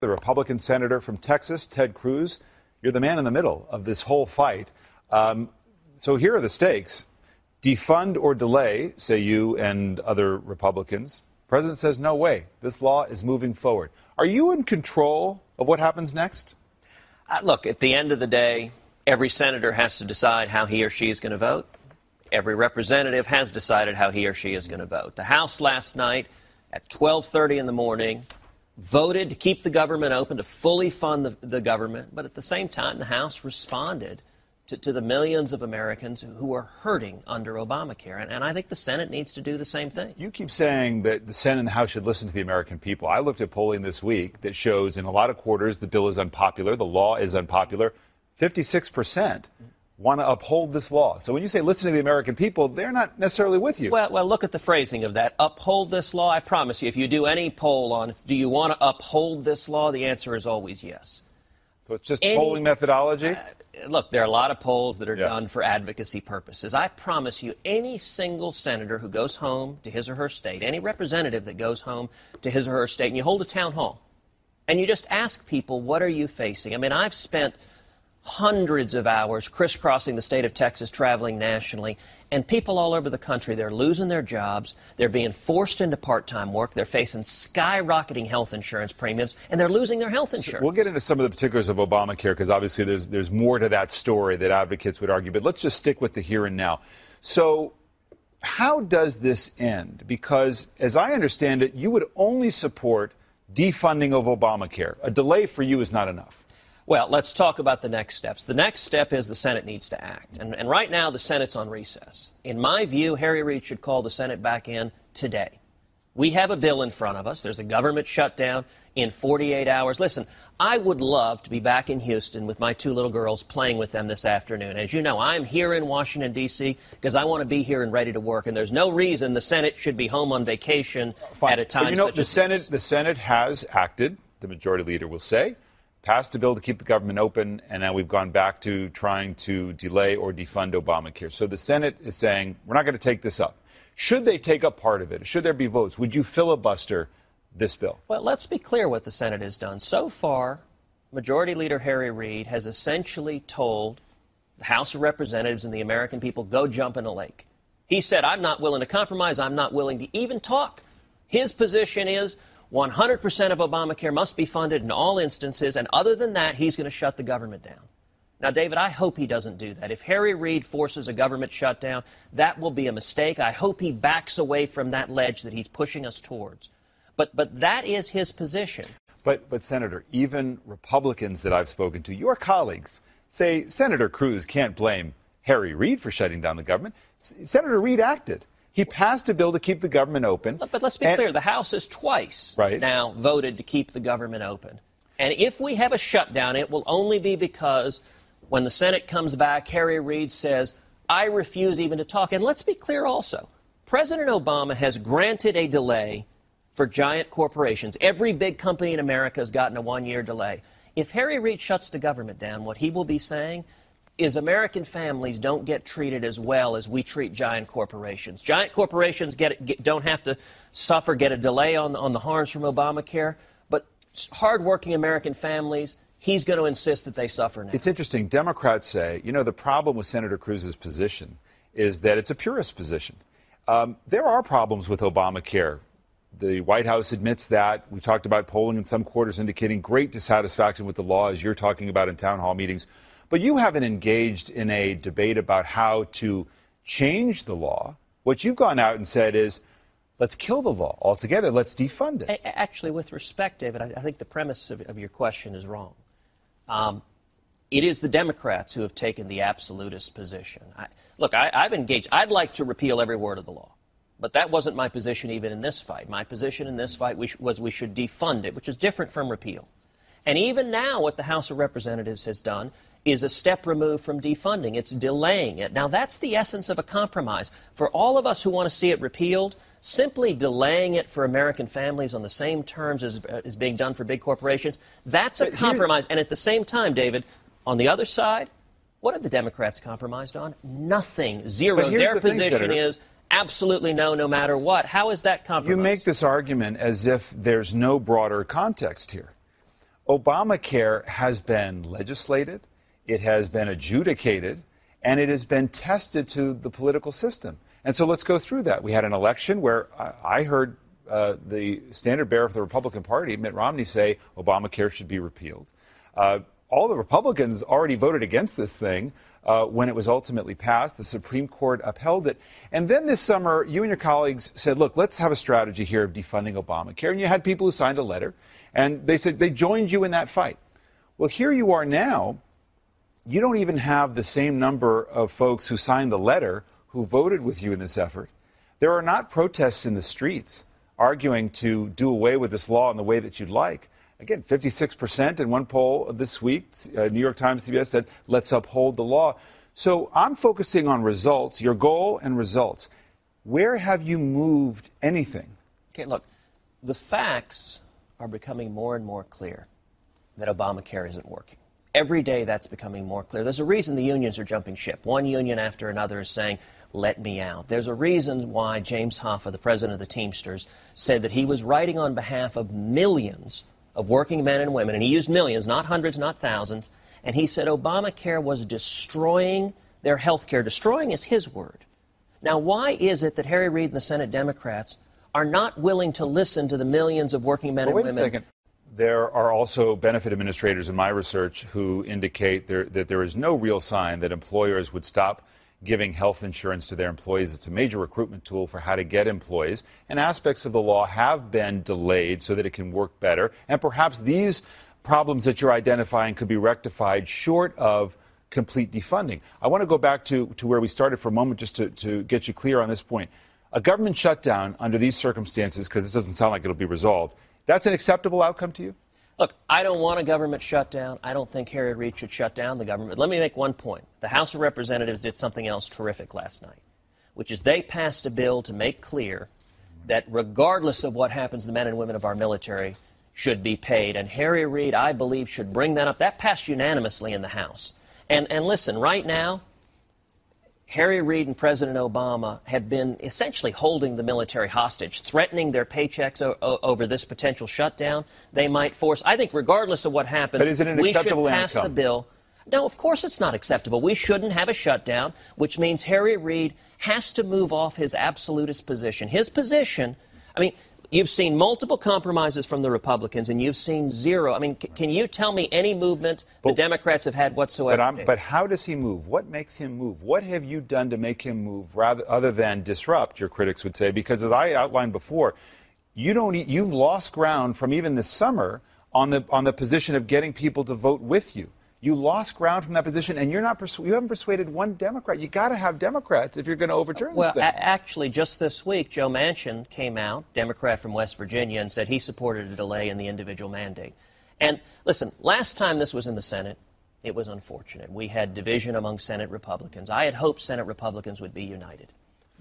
the Republican senator from Texas, Ted Cruz. You're the man in the middle of this whole fight. So here are the stakes. Defund or delay, say you and other Republicans. President says, no way. This law is moving forward. Are you in control of what happens next? Look, at the end of the day, every senator has to decide how he or she is going to vote. Every representative has decided how he or she is going to vote. The House last night at 12:30 in the morning voted to keep the government open, to fully fund the government. But at the same time, the House responded to the millions of Americans who are hurting under Obamacare. And I think the Senate needs to do the same thing. You keep saying that the Senate and the House should listen to the American people. I looked at polling this week that shows in a lot of quarters the bill is unpopular, the law is unpopular. 56% want to uphold this law. So when you say listen to the American people, they're not necessarily with you. Well, look at the phrasing of that. Uphold this law. I promise you, if you do any poll on do you want to uphold this law, the answer is always yes. So it's just polling methodology? Look, there are a lot of polls that are done for advocacy purposes. I promise you, any single senator who goes home to his or her state, any representative that goes home to his or her state, and you hold a town hall, and you just ask people, what are you facing? I mean, I've spent hundreds of hours crisscrossing the state of Texas, traveling nationally, and people all over the country, they're losing their jobs, they're being forced into part-time work, they're facing skyrocketing health insurance premiums, and they're losing their health insurance. So we'll get into some of the particulars of Obamacare, because obviously there's more to that story that advocates would argue, but let's just stick with the here and now. So how does this end? Because as I understand it, you would only support defunding of Obamacare. A delay for you is not enough. Well, let's talk about the next steps. The next step is the Senate needs to act. And right now, the Senate's on recess. In my view, Harry Reid should call the Senate back in today. We have a bill in front of us. There's a government shutdown in 48 hours. Listen, I would love to be back in Houston with my two little girls playing with them this afternoon. As you know, I'm here in Washington, D.C., because I want to be here and ready to work. And there's no reason the Senate should be home on vacation at a time such as this. The Senate has acted, the majority leader will say, passed a bill to keep the government open, and now we've gone back to trying to delay or defund Obamacare. So the Senate is saying, we're not going to take this up. Should they take up part of it? Should there be votes? Would you filibuster this bill? Well, let's be clear what the Senate has done. So far, Majority Leader Harry Reid has essentially told the House of Representatives and the American people, go jump in a lake. He said, I'm not willing to compromise. I'm not willing to even talk. His position is 100% of Obamacare must be funded in all instances, and other than that, he's going to shut the government down. Now, David, I hope he doesn't do that. If Harry Reid forces a government shutdown, that will be a mistake. I hope he backs away from that ledge that he's pushing us towards. But that is his position. But Senator, even Republicans that I've spoken to, your colleagues, say Senator Cruz can't blame Harry Reid for shutting down the government. Senator Reid acted. He passed a bill to keep the government open. But let's be clear. The House has twice now voted to keep the government open. And if we have a shutdown, it will only be because when the Senate comes back, Harry Reid says, I refuse even to talk. And let's be clear also. President Obama has granted a delay for giant corporations. Every big company in America has gotten a one-year delay. If Harry Reid shuts the government down, what he will be saying is American families don't get treated as well as we treat giant corporations. Giant corporations don't have to suffer, get a delay on the harms from Obamacare, but hardworking American families, he's going to insist that they suffer now. It's interesting. Democrats say, the problem with Senator Cruz's position is that it's a purist position. There are problems with Obamacare. The White House admits that. We talked about polling in some quarters indicating great dissatisfaction with the law, as you're talking about in town hall meetings. But you haven't engaged in a debate about how to change the law. What you've gone out and said is, let's kill the law altogether. Let's defund it. Actually, with respect, David, I think the premise of your question is wrong. It is the Democrats who have taken the absolutist position. I've engaged. I'd like to repeal every word of the law. But that wasn't my position even in this fight. My position in this fight was we should defund it, which is different from repeal. And even now, what the House of Representatives has done is a step removed from defunding. It's delaying it. Now, that's the essence of a compromise. For all of us who want to see it repealed, simply delaying it for American families on the same terms as being done for big corporations, that's a compromise. And at the same time, David, on the other side, what have the Democrats compromised on? Nothing. Zero. Their position is absolutely no matter what. How is that compromise? You make this argument as if there's no broader context here. Obamacare has been legislated, it has been adjudicated, and it has been tested to the political system. And so let's go through that. We had an election where I heard the standard bearer for the Republican Party, Mitt Romney, say Obamacare should be repealed. All the Republicans already voted against this thing when it was ultimately passed. The Supreme Court upheld it. And then this summer, you and your colleagues said, look, let's have a strategy here of defunding Obamacare. And you had people who signed a letter, and they said they joined you in that fight. Well, here you are now. You don't even have the same number of folks who signed the letter who voted with you in this effort. There are not protests in the streets arguing to do away with this law in the way that you'd like. Again, 56% in one poll this week, New York Times, CBS said, let's uphold the law. So I'm focusing on results, your goal and results. Where have you moved anything? Okay, look, the facts are becoming more and more clear that Obamacare isn't working. Every day that's becoming more clear. There's a reason the unions are jumping ship. One union after another is saying, let me out. There's a reason why James Hoffa, the president of the Teamsters, said that he was writing on behalf of millions of working men and women, and he used millions, not hundreds, not thousands, and he said Obamacare was destroying their health care. Destroying is his word. Now, why is it that Harry Reid and the Senate Democrats are not willing to listen to the millions of working men and women? Wait a second. There are also benefit administrators in my research who indicate that there is no real sign that employers would stop giving health insurance to their employees. It's a major recruitment tool for how to get employees, and aspects of the law have been delayed so that it can work better. And perhaps these problems that you're identifying could be rectified short of complete defunding. I want to go back to where we started for a moment just to get you clear on this point. A government shutdown under these circumstances, because this doesn't sound like it'll be resolved, that's an acceptable outcome to you? Look, I don't want a government shutdown. I don't think Harry Reid should shut down the government. Let me make one point. The House of Representatives did something else terrific last night, which is they passed a bill to make clear that regardless of what happens, the men and women of our military should be paid. And Harry Reid, I believe, should bring that up. That passed unanimously in the House. And listen, right now, Harry Reid and President Obama have been essentially holding the military hostage, threatening their paychecks over this potential shutdown they might force. I think regardless of what happens, but is it an acceptable we should pass the bill. No, of course it's not acceptable. We shouldn't have a shutdown, which means Harry Reid has to move off his absolutist position. His position, I mean, you've seen multiple compromises from the Republicans, and you've seen zero. I mean, can you tell me any movement the Democrats have had whatsoever? But how does he move? What makes him move? What have you done to make him move, other than disrupt, your critics would say? Because as I outlined before, you've lost ground from even this summer on the position of getting people to vote with you. You lost ground from that position, and you haven't persuaded one Democrat. You got to have Democrats if you're going to overturn this thing. Well, actually, just this week, Joe Manchin came out, Democrat from West Virginia, and said he supported a delay in the individual mandate. And listen, last time this was in the Senate, it was unfortunate. We had division among Senate Republicans. I had hoped Senate Republicans would be united.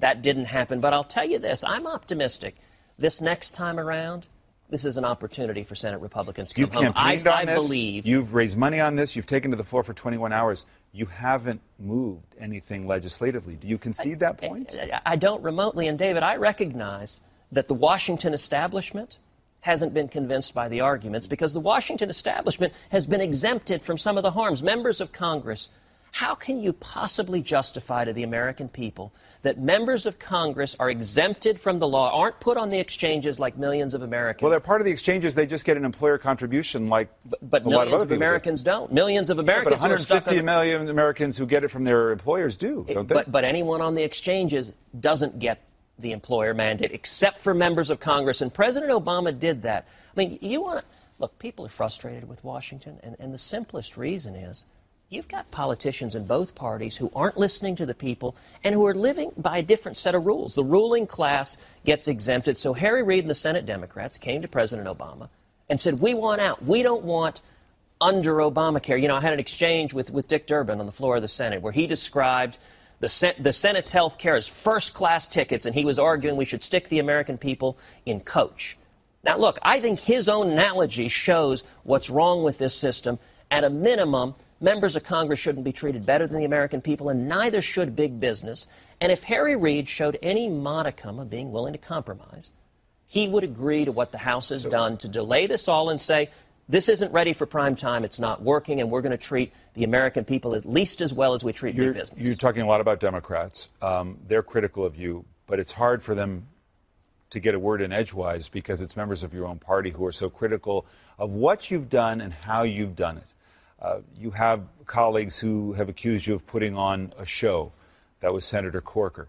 That didn't happen. But I'll tell you this, I'm optimistic. This next time around, this is an opportunity for Senate Republicans to come home. I believe. You've raised money on this. You've taken to the floor for 21 hours. You haven't moved anything legislatively. Do you concede that point? I don't remotely. And, David, I recognize that the Washington establishment hasn't been convinced by the arguments because the Washington establishment has been exempted from some of the harms. Members of Congress, how can you possibly justify to the American people that members of Congress are exempted from the law, aren't put on the exchanges like millions of Americans? Well, they're part of the exchanges. They just get an employer contribution like but a lot of millions other of Americans do. don't. Millions of Americans but 150 million Americans who get it from their employers do, don't they? But anyone on the exchanges doesn't get the employer mandate except for members of Congress. And President Obama did that. I mean, look, people are frustrated with Washington, and the simplest reason is you've got politicians in both parties who aren't listening to the people and who are living by a different set of rules. The ruling class gets exempted. So Harry Reid and the Senate Democrats came to President Obama and said, we want out. We don't want under Obamacare. You know, I had an exchange with Dick Durbin on the floor of the Senate where he described the Senate's health care as first-class tickets, and he was arguing we should stick the American people in coach. Now, look, I think his own analogy shows what's wrong with this system. At a minimum, members of Congress shouldn't be treated better than the American people, and neither should big business. And if Harry Reid showed any modicum of being willing to compromise, he would agree to what the House has done to delay this all and say, This isn't ready for prime time. It's not working, and we're going to treat the American people at least as well as we treat big business. You're talking a lot about Democrats. They're critical of you, but it's hard for them to get a word in edgewise because it's members of your own party who are so critical of what you've done and how you've done it. You have colleagues who have accused you of putting on a show. That was Senator Corker.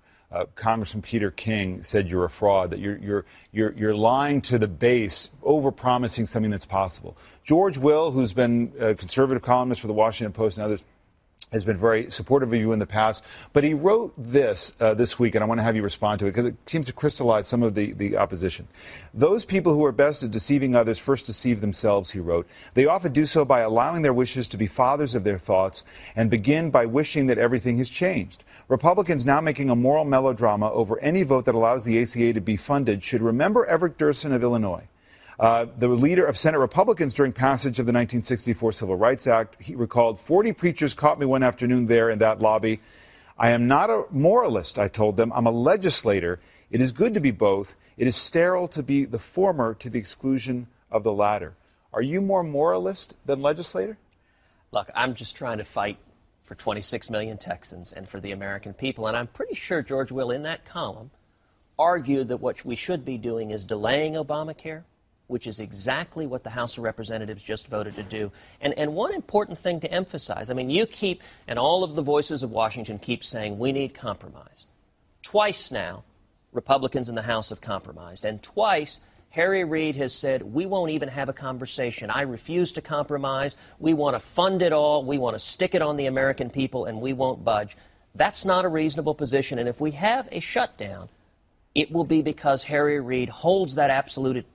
Congressman Peter King said you're a fraud, that you're lying to the base, overpromising something that's possible. George Will, who's been a conservative columnist for the Washington Post and others, has been very supportive of you in the past. But he wrote this week, and I want to have you respond to it because it seems to crystallize some of the opposition. Those people who are best at deceiving others first deceive themselves, he wrote. They often do so by allowing their wishes to be fathers of their thoughts and begin by wishing that everything has changed. Republicans now making a moral melodrama over any vote that allows the ACA to be funded should remember Everett Dirksen of Illinois. The leader of Senate Republicans during passage of the 1964 Civil Rights Act, he recalled, 40 preachers caught me one afternoon there in that lobby. I am not a moralist, I told them. I'm a legislator. It is good to be both. It is sterile to be the former to the exclusion of the latter. Are you more moralist than legislator? Look, I'm just trying to fight for 26 million Texans and for the American people. And I'm pretty sure George Will, in that column, argued that what we should be doing is delaying Obamacare, which is exactly what the House of Representatives just voted to do. And one important thing to emphasize, I mean, you keep, and all of the voices of Washington keep saying, we need compromise. Twice now, Republicans in the House have compromised. And twice, Harry Reid has said, we won't even have a conversation. I refuse to compromise. We want to fund it all. We want to stick it on the American people, and we won't budge. That's not a reasonable position. And if we have a shutdown, it will be because Harry Reid holds that absolutist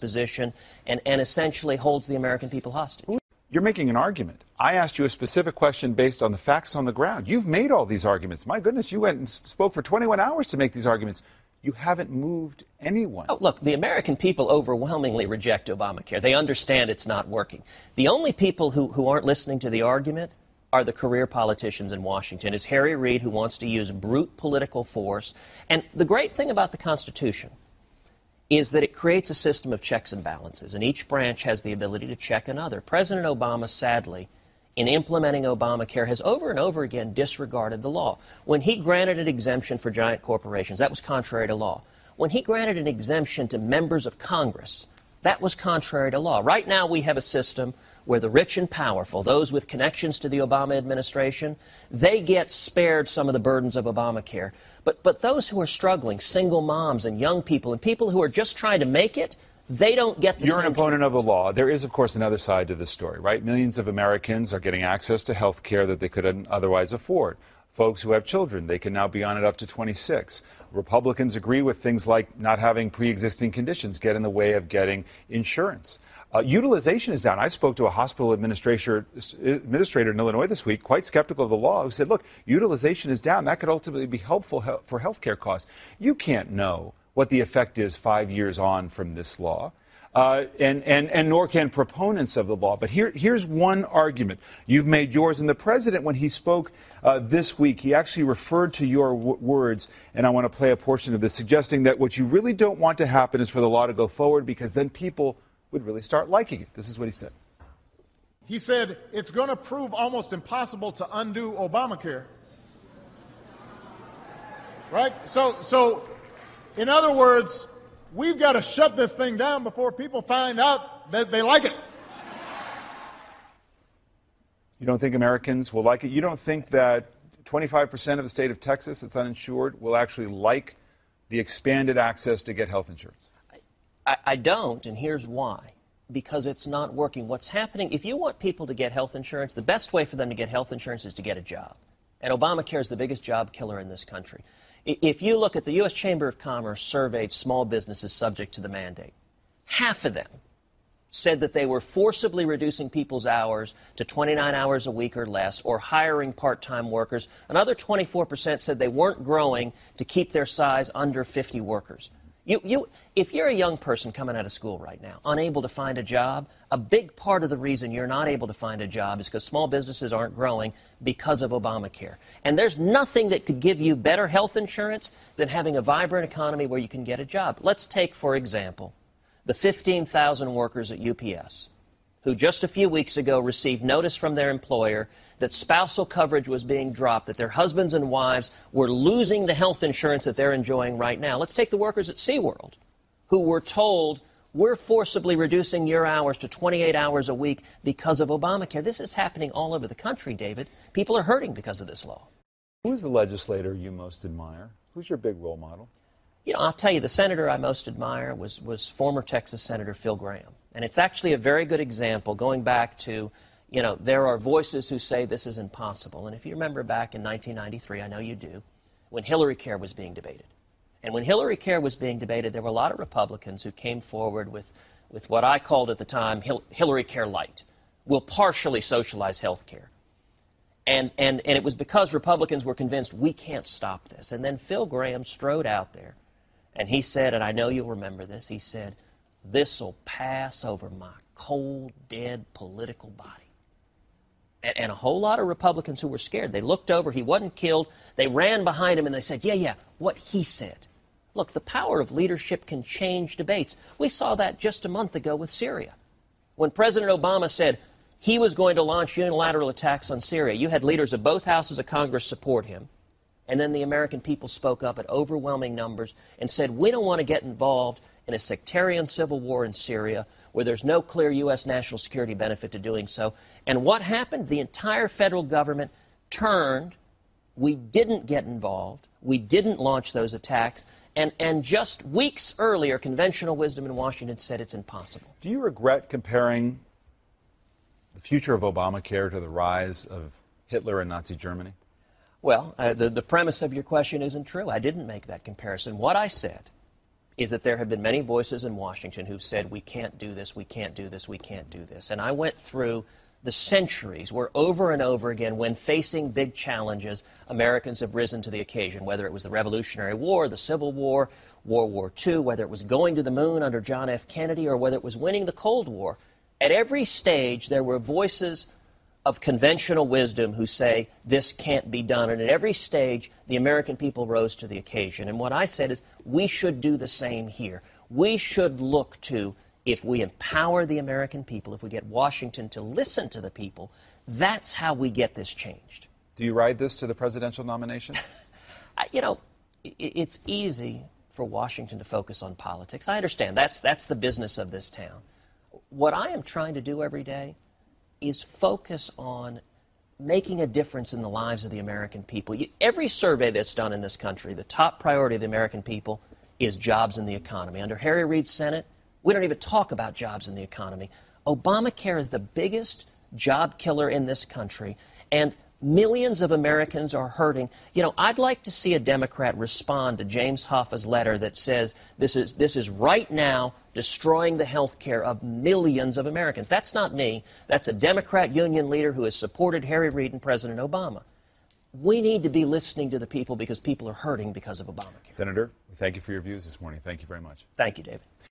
position and essentially holds the American people hostage. You're making an argument. I asked you a specific question based on the facts on the ground. You've made all these arguments. My goodness, you went and spoke for 21 hours to make these arguments. You haven't moved anyone. Oh, look, the American people overwhelmingly reject Obamacare. They understand it's not working. The only people who aren't listening to the argument are the career politicians in Washington. It's Harry Reid who wants to use brute political force. And the great thing about the Constitution is that it creates a system of checks and balances, and each branch has the ability to check another. President Obama, sadly, in implementing Obamacare, has over and over again disregarded the law. When he granted an exemption for giant corporations, that was contrary to law. When he granted an exemption to members of Congress, that was contrary to law. Right now we have a system where the rich and powerful, those with connections to the Obama administration, they get spared some of the burdens of Obamacare. But those who are struggling, single moms and young people and people who are just trying to make it, they don't get the You're an opponent of the law. There is, of course, another side to this story, right? Millions of Americans are getting access to health care that they couldn't otherwise afford. Folks who have children, they can now be on it up to 26. Republicans agree with things like not having pre-existing conditions get in the way of getting insurance. Utilization is down. I spoke to a hospital administrator in Illinois this week, quite skeptical of the law, who said, look, utilization is down. That could ultimately be helpful for health care costs. You can't know what the effect is 5 years on from this law, and nor can proponents of the law. But here's one argument. You've made yours, and the president, when he spoke this week, he actually referred to your words, and I want to play a portion of this, suggesting that what you really don't want to happen is for the law to go forward because then people would really start liking it. This is what he said. He said, it's going to prove almost impossible to undo Obamacare. Right? So in other words, we've got to shut this thing down before people find out that they like it. You don't think Americans will like it? You don't think that 25% of the state of Texas that's uninsured will actually like the expanded access to get health insurance? I don't, and here's why. Because it's not working. What's happening, if you want people to get health insurance, the best way for them to get health insurance is to get a job. And Obamacare is the biggest job killer in this country. If you look at the U.S. Chamber of Commerce surveyed small businesses subject to the mandate, half of them said that they were forcibly reducing people's hours to 29 hours a week or less or hiring part-time workers. Another 24% said they weren't growing to keep their size under 50 workers. If you're a young person coming out of school right now, unable to find a job, a big part of the reason you're not able to find a job is because small businesses aren't growing because of Obamacare. And there's nothing that could give you better health insurance than having a vibrant economy where you can get a job. Let's take, for example, the 15,000 workers at UPS who just a few weeks ago received notice from their employer that spousal coverage was being dropped, that their husbands and wives were losing the health insurance that they're enjoying right now. Let's take the workers at SeaWorld, who were told, we're forcibly reducing your hours to 28 hours a week because of Obamacare. This is happening all over the country, David. People are hurting because of this law. Who's the legislator you most admire? Who's your big role model? You know, I'll tell you, the senator I most admire was former Texas Senator Phil Gramm. And it's actually a very good example, going back to, you know, there are voices who say this is impossible. And if you remember back in 1993, I know you do, when Hillary Care was being debated. And when Hillary Care was being debated, there were a lot of Republicans who came forward with what I called at the time Hillary Care Light. We'll partially socialize health care. And it was because Republicans were convinced we can't stop this. And then Phil Gramm strode out there, and he said, and I know you'll remember this, he said, this'll pass over my cold, dead political body. And a whole lot of Republicans who were scared, they looked over, he wasn't killed, they ran behind him and they said, yeah, what he said. Look, the power of leadership can change debates. We saw that just a month ago with Syria. When President Obama said he was going to launch unilateral attacks on Syria, you had leaders of both houses of Congress support him. And then the American people spoke up at overwhelming numbers and said, we don't want to get involved in a sectarian civil war in Syria where there's no clear U.S. national security benefit to doing so. And what happened? The entire federal government turned. We didn't get involved. We didn't launch those attacks. And just weeks earlier, conventional wisdom in Washington said it's impossible. Do you regret comparing the future of Obamacare to the rise of Hitler and Nazi Germany? Well, the premise of your question isn't true. I didn't make that comparison. What I said is that there have been many voices in Washington who said, we can't do this, we can't do this, we can't do this. And I went through the centuries where over and over again, when facing big challenges, Americans have risen to the occasion, whether it was the Revolutionary War, the Civil War, World War II, whether it was going to the moon under John F. Kennedy, or whether it was winning the Cold War. At every stage, there were voices of conventional wisdom who say this can't be done. And at every stage, the American people rose to the occasion. And what I said is we should do the same here. We should look to, if we empower the American people, if we get Washington to listen to the people, that's how we get this changed. Do you ride this to the presidential nomination? You know, it's easy for Washington to focus on politics. I understand. That's the business of this town. What I am trying to do every day is focus on making a difference in the lives of the American people. Every survey that's done in this country, the top priority of the American people is jobs in the economy. Under Harry Reid's Senate, we don't even talk about jobs in the economy. Obamacare is the biggest job killer in this country, and millions of Americans are hurting. You know, I'd like to see a Democrat respond to James Hoffa's letter that says this is right now destroying the health care of millions of Americans. That's not me. That's a Democrat union leader who has supported Harry Reid and President Obama. We need to be listening to the people because people are hurting because of Obamacare. Senator, we thank you for your views this morning. Thank you very much. Thank you, David.